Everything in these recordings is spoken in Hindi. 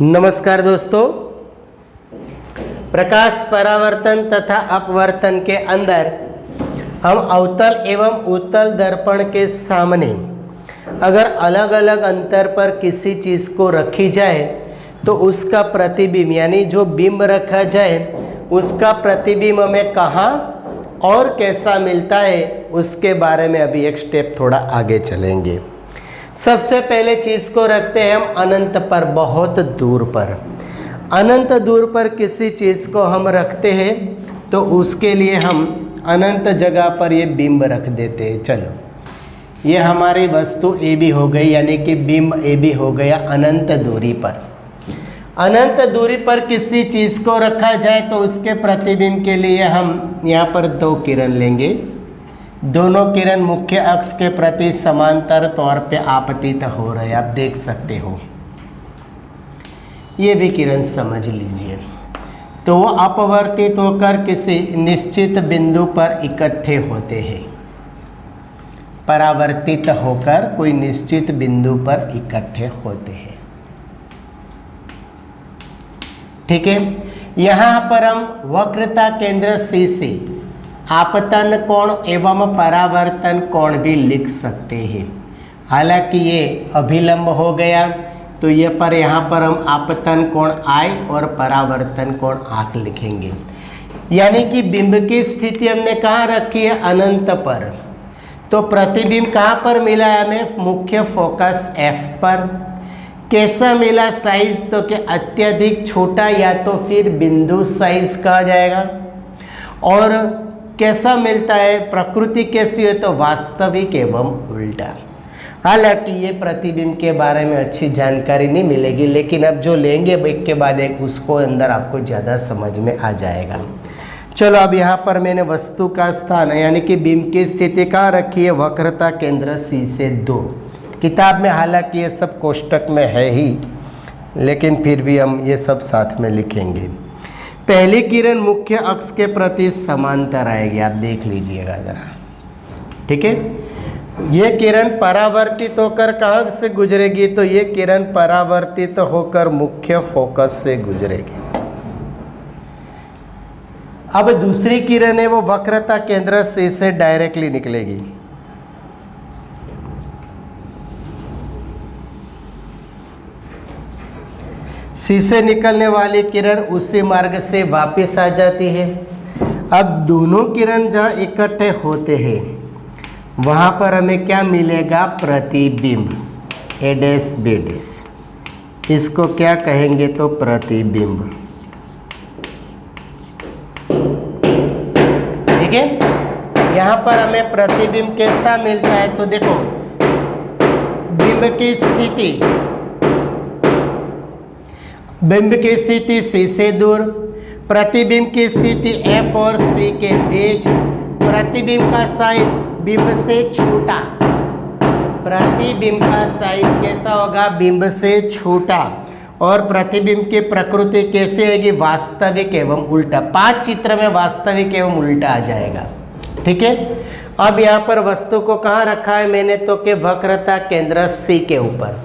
नमस्कार दोस्तों, प्रकाश परावर्तन तथा अपवर्तन के अंदर हम अवतल एवं उत्तल दर्पण के सामने अगर अलग अलग अंतर पर किसी चीज़ को रखी जाए तो उसका प्रतिबिंब यानी जो बिंब रखा जाए उसका प्रतिबिंब हमें कहाँ और कैसा मिलता है उसके बारे में अभी एक स्टेप थोड़ा आगे चलेंगे। सबसे पहले चीज़ को रखते हैं हम अनंत पर, बहुत दूर पर। अनंत दूर पर किसी चीज़ को हम रखते हैं तो उसके लिए हम अनंत जगह पर ये बिंब रख देते हैं। चलो, ये हमारी वस्तु ए बी हो गई, यानी कि बिंब ए बी हो गया अनंत दूरी पर। अनंत दूरी पर किसी चीज़ को रखा जाए तो उसके प्रतिबिंब के लिए हम यहाँ पर दो किरण लेंगे। दोनों किरण मुख्य अक्ष के प्रति समांतर तौर पे आपतित हो रहे हैं, आप देख सकते हो। ये भी किरण समझ लीजिए। तो वो अपवर्तित होकर किसी निश्चित बिंदु पर इकट्ठे होते हैं, परावर्तित होकर कोई निश्चित बिंदु पर इकट्ठे होते हैं। ठीक है, यहाँ पर हम वक्रता केंद्र सी से आपतन कोण एवं परावर्तन कोण भी लिख सकते हैं। हालांकि ये अभिलंब हो गया तो ये पर यहाँ पर हम आपतन कोण I और परावर्तन कोण आँख लिखेंगे। यानी कि बिंब की स्थिति हमने कहाँ रखी है? अनंत पर। तो प्रतिबिंब कहाँ पर मिला है हमें? मुख्य फोकस F पर। कैसा मिला साइज? तो क्या अत्यधिक छोटा या तो फिर बिंदु साइज कहा जाएगा। और कैसा मिलता है? प्रकृति कैसी है? तो वास्तविक एवं उल्टा। हालांकि ये प्रतिबिंब के बारे में अच्छी जानकारी नहीं मिलेगी, लेकिन अब जो लेंगे एक के बाद एक उसको अंदर आपको ज़्यादा समझ में आ जाएगा। चलो, अब यहाँ पर मैंने वस्तु का स्थान यानी कि बिंब की स्थिति कहाँ रखी है? वक्रता केंद्र C से 2। किताब में हालांकि ये सब कोष्टक में है ही, लेकिन फिर भी हम ये सब साथ में लिखेंगे। पहली किरण मुख्य अक्ष के प्रति समांतर आएगी, आप देख लीजिएगा ज़रा। ठीक है, ये किरण परावर्तित होकर कहाँ से गुजरेगी? तो ये किरण परावर्तित होकर मुख्य फोकस से गुजरेगी। अब दूसरी किरण है वो वक्रता केंद्र C से डायरेक्टली निकलेगी। C से निकलने वाली किरण उसी मार्ग से वापस आ जाती है। अब दोनों किरण जहाँ इकट्ठे होते हैं वहाँ पर हमें क्या मिलेगा? प्रतिबिंब A डैश B डैश। इसको क्या कहेंगे? तो प्रतिबिंब। ठीक है, यहाँ पर हमें प्रतिबिंब कैसा मिलता है? तो देखो, बिंब की स्थिति, बिंब की स्थिति C से दूर, प्रतिबिंब की स्थिति F और C के बीच, प्रतिबिंब का साइज बिंब से छोटा। प्रतिबिंब का साइज कैसा होगा? बिंब से छोटा। और प्रतिबिंब की प्रकृति कैसे आएगी? वास्तविक एवं उल्टा। 5 चित्र में वास्तविक एवं उल्टा आ जाएगा। ठीक है, अब यहाँ पर वस्तु को कहाँ रखा है मैंने? तो कि वक्रता केंद्र C के ऊपर।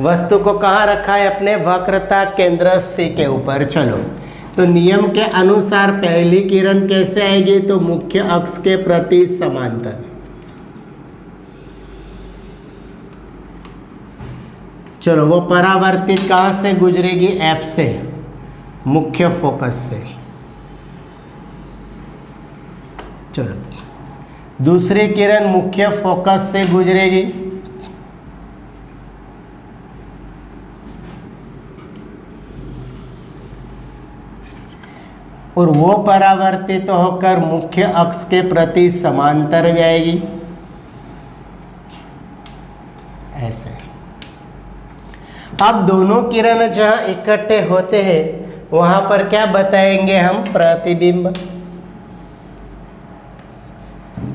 वस्तु को कहाँ रखा है? अपने वक्रता केंद्र C के ऊपर। चलो, तो नियम के अनुसार पहली किरण कैसे आएगी? तो मुख्य अक्ष के प्रति समांतर। चलो, वो परावर्तित कहाँ से गुजरेगी? F से, मुख्य फोकस से। चलो, दूसरी किरण मुख्य फोकस से गुजरेगी। और वो परावर्तित होकर मुख्य अक्ष के प्रति समांतर जाएगी, ऐसे। अब दोनों किरण जहाँ इकट्ठे होते हैं वहाँ पर क्या बताएंगे हम? प्रतिबिंब।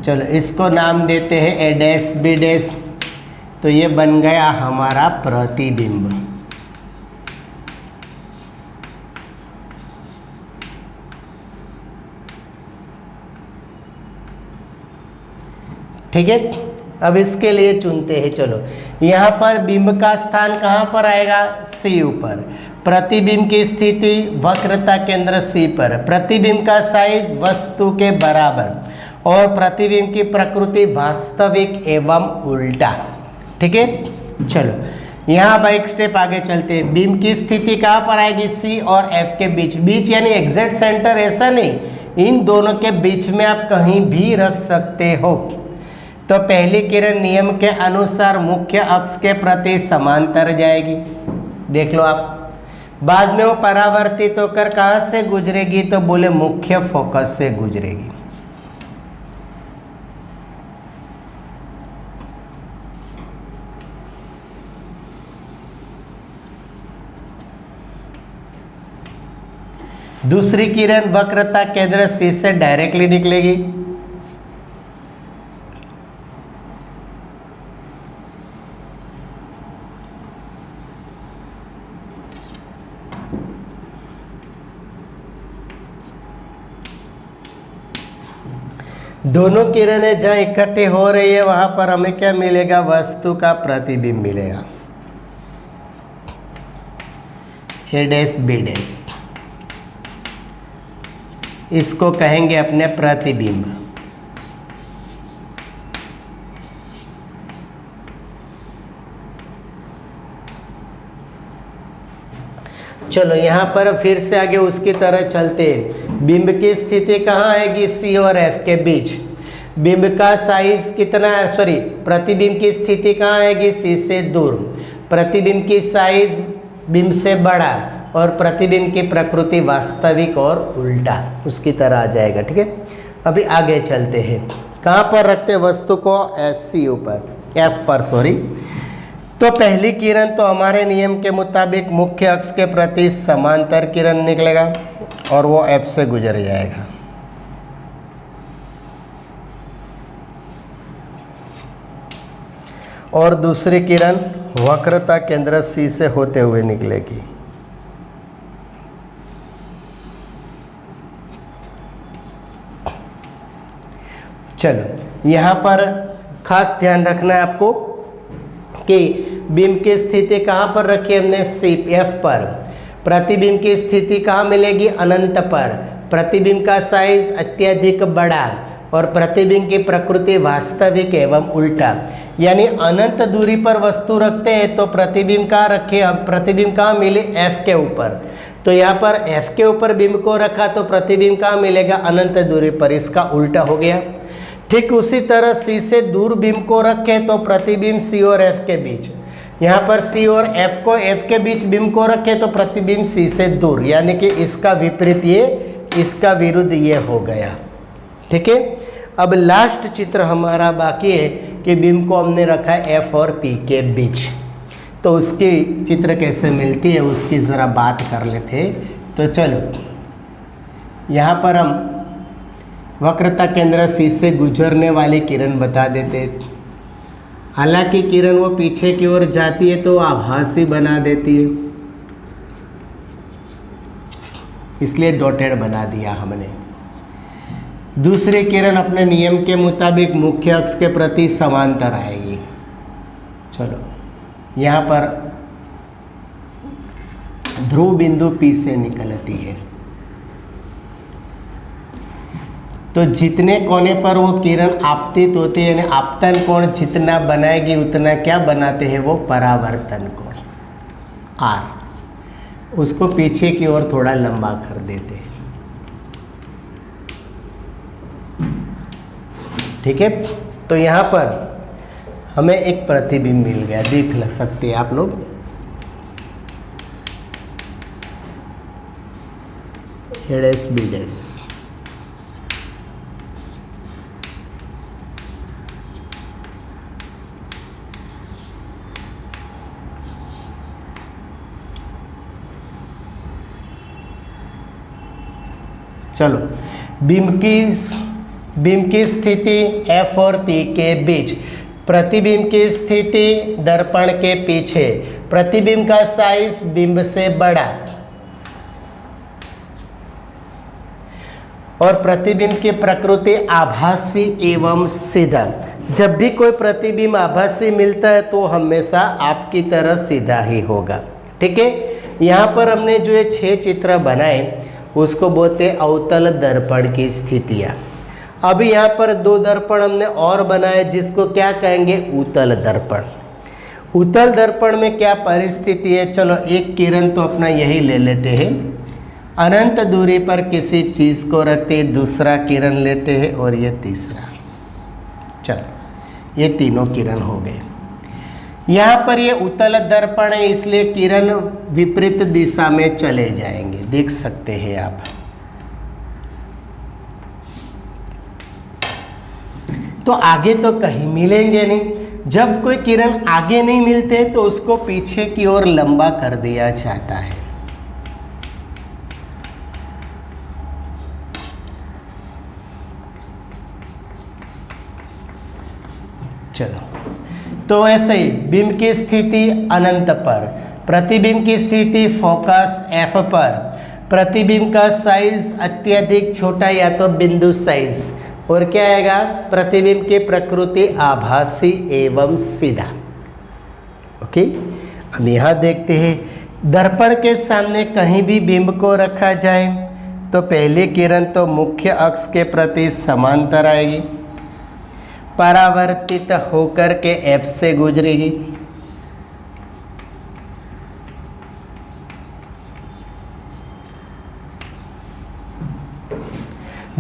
चलो, इसको नाम देते हैं A डैश B डैश। तो ये बन गया हमारा प्रतिबिंब। ठीक है, अब इसके लिए चुनते हैं। चलो, यहाँ पर बिंब का स्थान कहाँ पर आएगा, सी ऊपर। प्रतिबिंब की स्थिति वक्रता केंद्र सी पर। प्रतिबिंब का साइज वस्तु के बराबर और प्रतिबिंब की प्रकृति वास्तविक एवं उल्टा। ठीक है, चलो यहाँ पर एक स्टेप आगे चलते हैं। बिंब की स्थिति कहाँ पर आएगी, सी और एफ के बीच। बीच यानी एग्जैक्ट सेंटर ऐसा नहीं, इन दोनों के बीच में आप कहीं भी रख सकते हो। तो पहली किरण नियम के अनुसार मुख्य अक्ष के प्रति समांतर जाएगी, देख लो आप। बाद में वो परावर्तित होकर कहाँ से गुजरेगी, तो बोले मुख्य फोकस से गुजरेगी। दूसरी किरण वक्रता केंद्र सी से डायरेक्टली निकलेगी। दोनों किरणें जहाँ इकट्ठे हो रही है वहां पर हमें क्या मिलेगा, वस्तु का प्रतिबिंब मिलेगा, ए डैश बी डैश। इसको कहेंगे अपने प्रतिबिंब। चलो यहाँ पर फिर से आगे उसकी तरह चलते हैं। बिंब की स्थिति कहाँ आएगी, सी और एफ के बीच। बिंब का साइज कितना है, सॉरी प्रतिबिंब की स्थिति कहाँ आएगी, सी से दूर। प्रतिबिंब की साइज बिंब से बड़ा और प्रतिबिंब की प्रकृति वास्तविक और उल्टा, उसकी तरह आ जाएगा। ठीक है, अभी आगे चलते हैं। कहाँ पर रखते वस्तु को, एस सी ऊपर, एफ पर सॉरी। तो पहली किरण तो हमारे नियम के मुताबिक मुख्य अक्ष के प्रति समांतर किरण निकलेगा और वो एफ से गुजर जाएगा। और दूसरी किरण वक्रता केंद्र सी से होते हुए निकलेगी। चलो यहाँ पर खास ध्यान रखना है आपको कि बिंब की स्थिति कहाँ पर रखी है हमने, सी एफ पर। प्रतिबिंब की स्थिति कहाँ मिलेगी, अनंत पर। प्रतिबिंब का साइज अत्यधिक बड़ा और प्रतिबिंब की प्रकृति वास्तविक एवं उल्टा। यानी अनंत दूरी पर वस्तु रखते हैं तो प्रतिबिंब कहाँ रखे हम, प्रतिबिंब कहाँ मिले, एफ के ऊपर। तो यहाँ पर एफ के ऊपर बिंब को रखा तो प्रतिबिंब कहाँ मिलेगा, अनंत दूरी पर। इसका उल्टा हो गया। ठीक उसी तरह सी से दूर बिंब को रखें तो प्रतिबिंब सी और एफ के बीच। यहाँ पर सी और एफ के बीच बिंब को रखें तो प्रतिबिंब सी से दूर, यानी कि इसका विपरीत ये, इसका विरुद्ध ये हो गया। ठीक है, अब लास्ट चित्र हमारा बाकी है कि बिंब को हमने रखा है एफ और पी के बीच। तो उसकी चित्र कैसे मिलती है उसकी ज़रा बात कर लेते हैं। तो चलो यहाँ पर हम वक्रता केंद्र सी से गुजरने वाली किरण बता देते। हालांकि किरण वो पीछे की ओर जाती है तो आभासी बना देती है, इसलिए डॉटेड बना दिया हमने। दूसरी किरण अपने नियम के मुताबिक मुख्य अक्ष के प्रति समांतर आएगी। चलो यहाँ पर ध्रुव बिंदु पी से निकलती है, तो जितने कोने पर वो किरण आपतित होती है, यानी आपतन कोण जितना बनाएगी उतना क्या बनाते हैं वो, परावर्तन कोण आर। उसको पीछे की ओर थोड़ा लंबा कर देते हैं। ठीक है, तो यहाँ पर हमें एक प्रतिबिंब मिल गया, देख सकते हैं आप लोग। ए डैश बी डैश। चलो बिंब की स्थिति एफ और पी के बीच। प्रतिबिंब की स्थिति दर्पण के पीछे। प्रतिबिंब का साइज बिंब से बड़ा और प्रतिबिंब की प्रकृति आभासी एवं सीधा। जब भी कोई प्रतिबिंब आभासी मिलता है तो हमेशा आपकी तरह सीधा ही होगा। ठीक है, यहाँ पर हमने जो ये 6 चित्र बनाए उसको बोलते हैं अवतल दर्पण की स्थितियाँ। अब यहाँ पर 2 दर्पण हमने और बनाए जिसको क्या कहेंगे, उत्तल दर्पण। उत्तल दर्पण में क्या परिस्थिति है, चलो एक किरण तो अपना यही ले लेते हैं, अनंत दूरी पर किसी चीज़ को रखते हैं, दूसरा किरण लेते हैं और ये तीसरा। चलो ये तीनों किरण हो गए। यहाँ पर ये उत्तल दर्पण है इसलिए किरण विपरीत दिशा में चले जाएंगे, देख सकते हैं आप। तो आगे तो कहीं मिलेंगे नहीं। जब कोई किरण आगे नहीं मिलते तो उसको पीछे की ओर लंबा कर दिया जाता है। चलो, तो ऐसे ही बिंब की स्थिति अनंत पर, प्रतिबिंब की स्थिति फोकस F पर, प्रतिबिंब का साइज अत्यधिक छोटा या तो बिंदु साइज, और क्या आएगा, प्रतिबिंब की प्रकृति आभासी एवं सीधा। ओके, अब यहाँ देखते हैं दर्पण के सामने कहीं भी बिंब को रखा जाए तो पहली किरण तो मुख्य अक्ष के प्रति समांतर आएगी, परावर्तित होकर के F से गुजरेगी,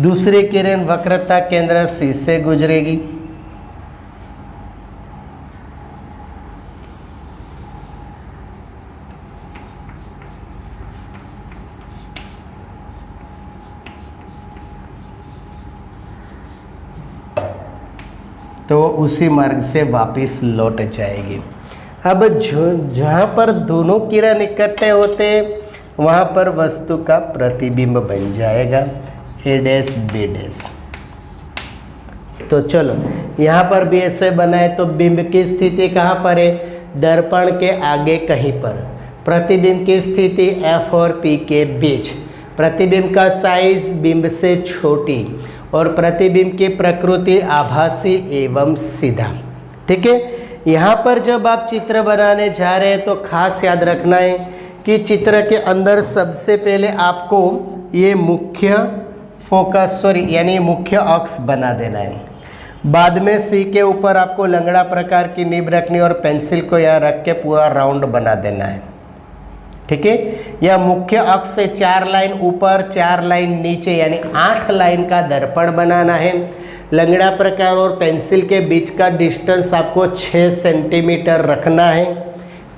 दूसरी किरण वक्रता केंद्र C से गुजरेगी, तो उसी मार्ग से वापस लौट जाएगी। अब जहाँ पर दोनों किरण इकट्ठे होते हैं वहाँ पर वस्तु का प्रतिबिंब बन जाएगा A डैश B डैश। तो चलो यहाँ पर भी ऐसे बनाए तो बिंब की स्थिति कहाँ पर है, दर्पण के आगे कहीं पर, प्रतिबिंब की स्थिति F और P के बीच, प्रतिबिंब का साइज बिंब से छोटी और प्रतिबिंब की प्रकृति आभासी एवं सीधा। ठीक है, यहाँ पर जब आप चित्र बनाने जा रहे हैं तो खास याद रखना है कि चित्र के अंदर सबसे पहले आपको ये मुख्य फोकस यानी मुख्य अक्ष बना देना है। बाद में सी के ऊपर आपको लंगड़ा प्रकार की नीब रखनी और पेंसिल को यहाँ रख के पूरा राउंड बना देना है। ठीक है, यह मुख्य अक्ष से 4 लाइन ऊपर 4 लाइन नीचे यानी 8 लाइन का दर्पण बनाना है। लंगड़ा प्रकार और पेंसिल के बीच का डिस्टेंस आपको 6 सेंटीमीटर रखना है,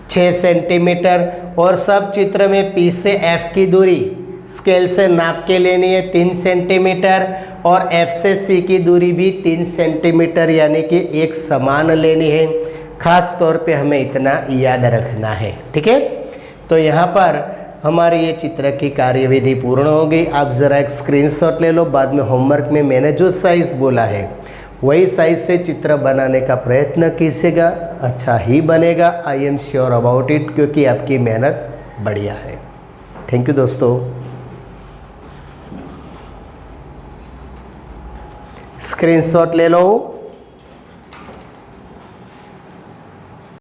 6 सेंटीमीटर। और सब चित्र में P से F की दूरी स्केल से नाप के लेनी है 3 सेंटीमीटर और F से C की दूरी भी 3 सेंटीमीटर यानी कि एक समान लेनी है। खास तौर पे हमें इतना याद रखना है। ठीक है, तो यहाँ पर हमारी ये चित्र की कार्यविधि पूर्ण हो गई। आप ज़रा एक स्क्रीनशॉट ले लो, बाद में होमवर्क में मैंने जो साइज़ बोला है वही साइज से चित्र बनाने का प्रयत्न कीजिएगा, अच्छा ही बनेगा। I am sure about it, क्योंकि आपकी मेहनत बढ़िया है। थैंक यू दोस्तों। स्क्रीनशॉट ले लो।